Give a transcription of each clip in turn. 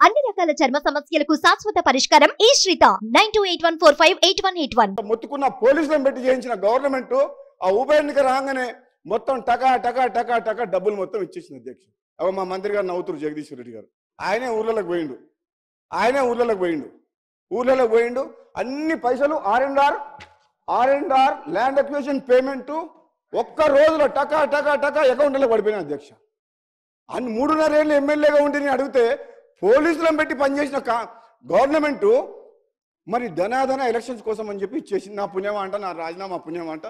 అన్ని రకాల చర్మ సమస్యలకు శాశ్వత పరిష్కారం ఈ శ్రీత 9281458181. మొత్తుకున్న పోలీసులను పెట్టి చేయించిన గవర్నమెంట్ ఆ ఉప ఎన్నిక రాగానే మొత్తం టకా టకా టకా టకా డబ్బులు మొత్తం ఇచ్చేసింది అధ్యక్ష. మా మంత్రి గారు నవ్వుతురు జగదీశ్వర్ రెడ్డి గారు. ఆయనే ఊర్లలోకి పోయిండు. అన్ని పైసలు ఆర్&ఆర్ ల్యాండ్ అక్విజిషన్ పేమెంట్ ఒక్క రోజులో టకా టకా టకా అకౌంట్లో పడిపోయినా అధ్యక్ష. అన్ని 3.5 ఏళ్ళు ఎమ్మెల్యేగా ఉండి నేను అడిగితే పోలీసులను పెట్టి పనిచేసిన గవర్నమెంట్ మరి ధనాధన ఎలక్షన్స్ కోసం అని చెప్పి ఇచ్చేసింది. నా పుణ్యం అంట, నా రాజీనామా పుణ్యం అంట.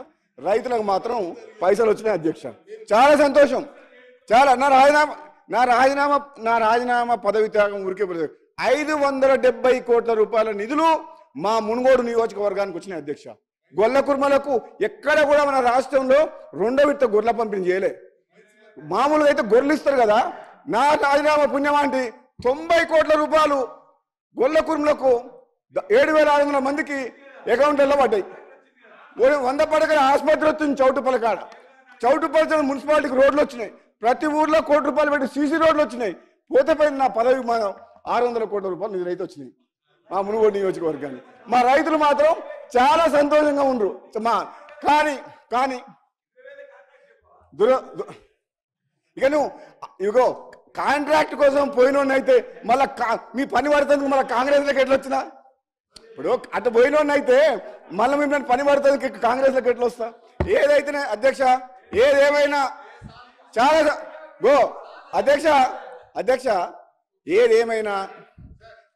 రైతులకు మాత్రం పైసలు వచ్చినాయి అధ్యక్ష. చాలా సంతోషం. చాలా నా రాజీనామా పదవి త్యాగం ఊరికే 570 కోట్ల రూపాయల నిధులు మా మునుగోడు నియోజకవర్గానికి వచ్చినాయి అధ్యక్ష. గొల్ల కుర్మలకు ఎక్కడ కూడా మన రాష్ట్రంలో 2వ విడత గొర్రెల పంపిణీ చేయలే. మామూలుగా అయితే గొర్రెలు ఇస్తారు కదా. నా రాజీనామా పుణ్యం అంటే 90 కోట్ల రూపాయలు గొల్ల కుర్మలకు 7,500 మందికి అకౌంట్లలో పడ్డాయి. 100 పడకల ఆసుపత్రి వచ్చింది చౌటుపల్లి మున్సిపాలిటీకి రోడ్లు వచ్చినాయి. ప్రతి ఊర్లో ₹1 కోటి పెట్టి సీసీ రోడ్లు వచ్చినాయి. పోతే పోయిన నా పదవి 600 కోట్ల రూపాయలు నిధులైతే వచ్చినాయి మా మునుగోడు నియోజకవర్గాన్ని. మా రైతులు మాత్రం చాలా సంతోషంగా ఉండరు. కానీ ఇక నువ్వు ఇగో కాంట్రాక్ట్ కోసం పోయినోన్నైతే మళ్ళా మీ పని పడుతుంది. మళ్ళీ కాంగ్రెస్లోకి ఎట్లా వచ్చినా? ఇప్పుడు అటు పోయినోన్నైతే మళ్ళీ మేము పని పడుతుంది కాంగ్రెస్లోకి ఎట్లా వస్తా? ఏదైతేనే అధ్యక్ష, ఏదేమైనా చాలా అధ్యక్ష ఏదేమైనా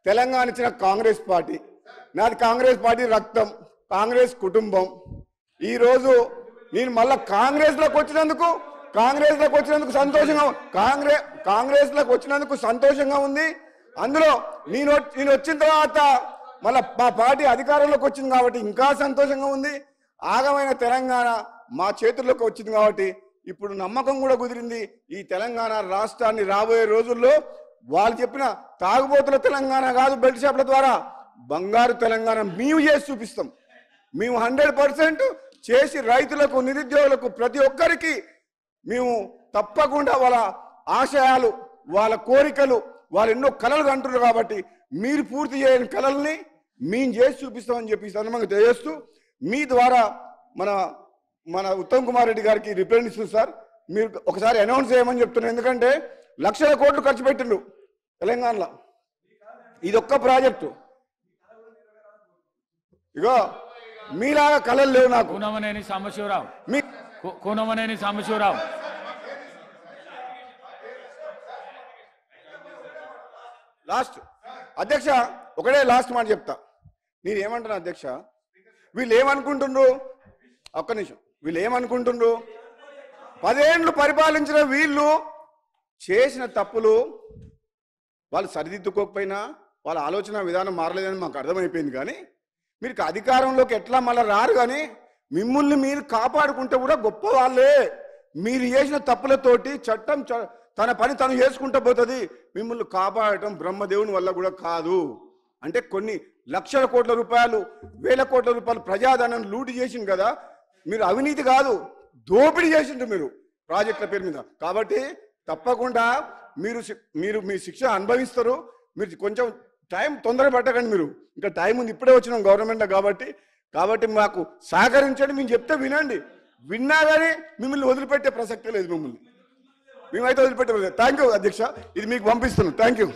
తెలంగాణ ఇచ్చిన కాంగ్రెస్ పార్టీ, నాది కాంగ్రెస్ పార్టీ రక్తం, కాంగ్రెస్ కుటుంబం. ఈరోజు నేను మళ్ళా కాంగ్రెస్లోకి వచ్చినందుకు సంతోషంగా ఉంది. అందులో నేను వచ్చిన తర్వాత మళ్ళా మా పార్టీ అధికారంలోకి వచ్చింది కాబట్టి ఇంకా సంతోషంగా ఉంది. ఆగమైన తెలంగాణ మా చేతుల్లోకి వచ్చింది కాబట్టి ఇప్పుడు నమ్మకం కూడా కుదిరింది. ఈ తెలంగాణ రాష్ట్రాన్ని రాబోయే రోజుల్లో వాళ్ళు చెప్పిన తాగుబోతుల తెలంగాణ కాదు, బెల్ట్ షాప్ల ద్వారా బంగారు తెలంగాణ మేము చేసి చూపిస్తాం. మేము 100% చేసి రైతులకు, నిరుద్యోగులకు, ప్రతి ఒక్కరికి మేము తప్పకుండా వాళ్ళ ఆశయాలు, వాళ్ళ కోరికలు, వాళ్ళు ఎన్నో కలలు కంటున్నారు కాబట్టి మీరు పూర్తి చేయని కలల్ని మేము చేసి చూపిస్తామని చెప్పి సందర్భంగా తెలియజేస్తూ మీ ద్వారా మన ఉత్తమ్ కుమార్ రెడ్డి గారికి రిప్రజెంటేటివ్ సార్ మీరు ఒకసారి అనౌన్స్ చేయమని చెప్తున్నారు. ఎందుకంటే లక్షల కోట్లు ఖర్చు పెట్టిండు తెలంగాణలో. ఇది ఒక్క ప్రాజెక్టు. ఇగో మీలాగా కళలు లేవు నాకు. కూనమనేని సాంబశివరావు లాస్ట్ అధ్యక్ష ఒకటే లాస్ట్ మాట చెప్తా. నేను ఏమంటున్నా అధ్యక్ష, వీళ్ళు ఏమనుకుంటుండ్రు? ఒక్క నిమిషం. వీళ్ళు ఏమనుకుంటుండ్రు? 10 ఏళ్ళు పరిపాలించిన వీళ్ళు చేసిన తప్పులు వాళ్ళు సరిదిద్దుకోకపోయినా వాళ్ళ ఆలోచన విధానం మారలేదని మాకు అర్థమైపోయింది. కానీ మీరు అధికారంలోకి ఎట్లా మళ్ళీ రారు. కానీ మిమ్మల్ని మీరు కాపాడుకుంటే కూడా గొప్ప వాళ్ళే. మీరు చేసిన తప్పులతోటి చట్టం తన పని తను చేసుకుంటూ పోతుంది. మిమ్మల్ని కాపాడటం బ్రహ్మదేవుని వల్ల కూడా కాదు. అంటే కొన్ని లక్షల కోట్ల రూపాయలు, వేల కోట్ల రూపాయలు ప్రజాధనం లూటి చేసింది కదా. మీరు అవినీతి కాదు, దోపిడీ చేసిండ్రు మీరు ప్రాజెక్టుల పేరు మీద. కాబట్టి తప్పకుండా మీరు మీ శిక్ష అనుభవిస్తారు. మీరు కొంచెం టైం తొందర పట్టకండి. మీరు ఇంకా టైం ఉంది, ఇప్పుడే వచ్చినాం గవర్నమెంట్లో కాబట్టి మాకు సహకరించండి. మేము చెప్తే వినండి. విన్నా కానీ మిమ్మల్ని వదిలిపెట్టే ప్రసక్తే లేదు. మేమైతే వదిలిపెట్టే. థ్యాంక్ యూ అధ్యక్ష. ఇది మీకు పంపిస్తున్నాను. Thank you.